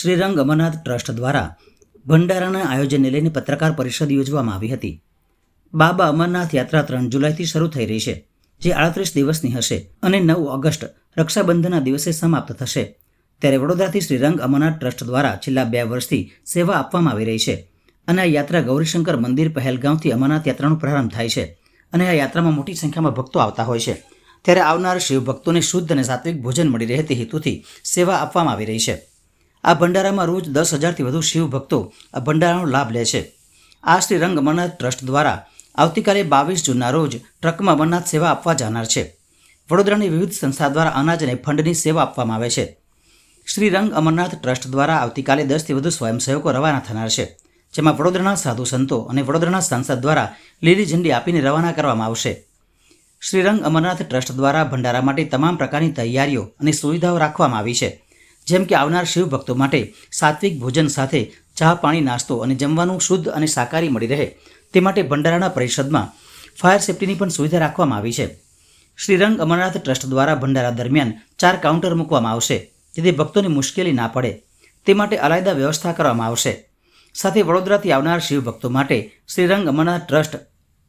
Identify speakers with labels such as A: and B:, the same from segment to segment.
A: Shrirang Amarnath trust દ્વારા ભંડારાના આયોજનને લઈને પત્રકાર પરિષદ યોજવામાં આવી હતી। બાબા અમરનાથ યાત્રા 3 જુલાઈથી શરૂ થઈ રહી છે, જે 38 દિવસની હશે અને 9 ઓગસ્ટ રક્ષાબંધનના દિવસે સમાપ્ત થશે। ત્યારે વડોદરાથી શ્રીરંગ અમરનાથ ટ્રસ્ટ દ્વારા છેલ્લા 2 વર્ષથી સેવા આપવામાં આવી રહી છે અને આ યાત્રા ગૌરીશંકર મંદિર પહેલગાંવથી અમરનાથ યાત્રાનો પ્રારંભ થાય છે અને આ યાત્રામાં મોટી સંખ્યામાં ભક્તો આવતા હોય છે। ત્યારે આવનાર શિવ ભક્તોને શુદ્ધ અને સાત્વિક ભોજન મળી રહે તે હેતુથી સેવા આપવામાં આવી રહી છે। આ ભંડારામાં રોજ 10,000થી વધુ શિવ ભક્તો આ ભંડારાનો લાભ લે છે। આ શ્રીરંગ અમરનાથ ટ્રસ્ટ દ્વારા આવતીકાલે 22 જૂનના રોજ ટ્રકમાં અમરનાથ સેવા આપવા જનાર છે। વડોદરાની વિવિધ સંસ્થા દ્વારા અનાજ અને ફંડની સેવા આપવામાં આવે છે। શ્રીરંગ અમરનાથ ટ્રસ્ટ દ્વારા આવતીકાલે 10થી વધુ સ્વયંસેવકો રવાના થનાર છે, જેમાં વડોદરાના સાધુ સંતો અને વડોદરાના સાંસદ દ્વારા લીલી ઝંડી આપીને રવાના કરવામાં આવશે। શ્રીરંગ અમરનાથ ટ્રસ્ટ દ્વારા ભંડારા માટે તમામ પ્રકારની તૈયારીઓ અને સુવિધાઓ રાખવામાં આવી છે, જેમ કે આવનાર શિવ ભક્તો માટે સાત્વિક ભોજન સાથે ચા, પાણી, નાસ્તો અને જમવાનું શુદ્ધ અને શાકાહારી મળી રહે તે માટે ભંડારાના પરિષદમાં ફાયર સેફ્ટીની પણ સુવિધા રાખવામાં આવી છે। શ્રીરંગ અમરનાથ ટ્રસ્ટ દ્વારા ભંડારા દરમિયાન 4 કાઉન્ટર મૂકવામાં આવશે, જેથી ભક્તોને મુશ્કેલી ના પડે તે માટે અલાયદા વ્યવસ્થા કરવામાં આવશે। સાથે વડોદરાથી આવનાર શિવ ભક્તો માટે શ્રીરંગ અમરનાથ ટ્રસ્ટ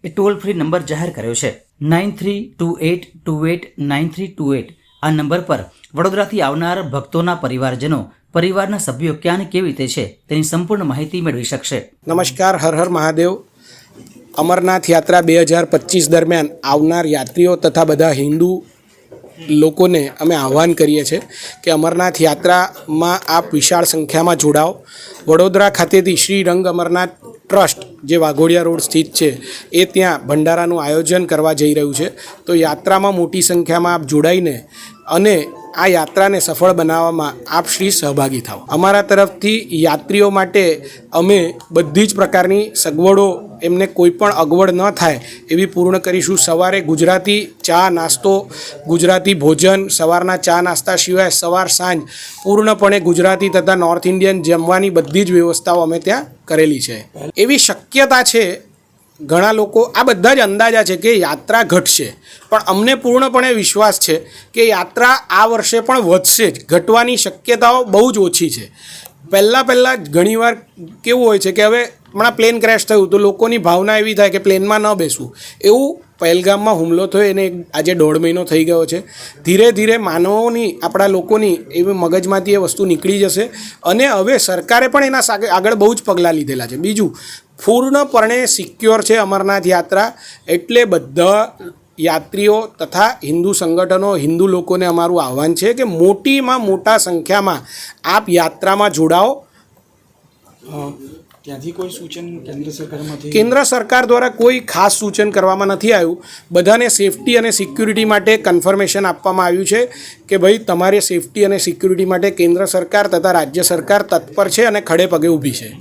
A: એ ટોલ ફ્રી નંબર જાહેર કર્યો છે 9328289328। આ નંબર પર વડોદરાથી આવનાર ભક્તોના પરિવારજનો પરિવારના સભ્યો ક્યાં અને કેવી રીતે છે તેની સંપૂર્ણ માહિતી મેળવી શકશે।
B: નમસ્કાર, હર હર મહાદેવ। અમરનાથ યાત્રા 2025 દરમિયાન આવનાર યાત્રીઓ તથા બધા હિન્દુ લોકોને અમે આહ્વાન કરીએ છીએ કે અમરનાથ યાત્રામાં આપ વિશાળ સંખ્યામાં જોડાઓ। વડોદરા ખાતેથી શ્રીરંગ અમરનાથ ટ્રસ્ટ જે વાઘોડિયા રોડ સ્થિત છે એ ત્યાં ભંડારાનું આયોજન કરવા જઈ રહ્યું છે, તો યાત્રામાં મોટી સંખ્યામાં આપ જોડાઈને અને આ યાત્રાને સફળ બનાવવામાં આપ શ્રી સહભાગી થાઓ। અમારા તરફથી યાત્રીઓ માટે અમે બધી જ પ્રકારની સગવડો, એમને કોઈ પણ અગવડ ન થાય એવી પૂર્ણ કરીશું। સવારે ગુજરાતી ચા નાસ્તો, ગુજરાતી ભોજન, સવારના ચા નાસ્તા સિવાય સવાર સાંજ પૂર્ણપણે ગુજરાતી તથા નોર્થ ઇન્ડિયન જમવાની બધી જ વ્યવસ્થાઓ અમે ત્યાં કરેલી છે। એવી શક્યતા છે, ઘણા લોકો આ બધા જ અંદાજા છે કે યાત્રા ઘટશે, પણ અમને પૂર્ણપણે વિશ્વાસ છે કે યાત્રા આ વર્ષે પણ વધશે જ, ઘટવાની શક્યતાઓ બહુ જ ઓછી છે। પહેલાં ઘણીવાર કેવું હોય છે કે હવે હમણાં પ્લેન ક્રેશ થયું તો લોકોની ભાવના એવી થાય કે પ્લેનમાં ન બેસવું। એવું પહેલગામમાં હુમલો થયો એને આજે 1.5 મહિનો થઈ ગયો છે। ધીરે ધીરે માનવોની, આપણા લોકોની એવી મગજમાંથી એ વસ્તુ નીકળી જશે અને હવે સરકારે પણ એના આગળ બહુ જ પગલાં લીધેલા છે। બીજું, પૂર્ણપણે સિક્યોર છે અમરનાથ યાત્રા, એટલે બધા યાત્રીઓ તથા હિન્દુ સંગઠનો, હિન્દુ લોકોને અમારું આહ્વાન છે કે મોટીમાં મોટા સંખ્યામાં આપ યાત્રામાં જોડાઓ।
C: ત્યાંથી કોઈ સૂચન કેન્દ્ર સરકારમાંથી?
B: કેન્દ્ર સરકાર દ્વારા કોઈ ખાસ સૂચન કરવામાં નથી આવ્યું। બધાને સેફટી અને સિક્યુરિટી માટે કન્ફર્મેશન આપવામાં આવ્યું છે કે ભાઈ તમારે સેફટી અને સિક્યુરિટી માટે કેન્દ્ર સરકાર તથા રાજ્ય સરકાર તત્પર છે અને ખડે પગે ઊભી છે।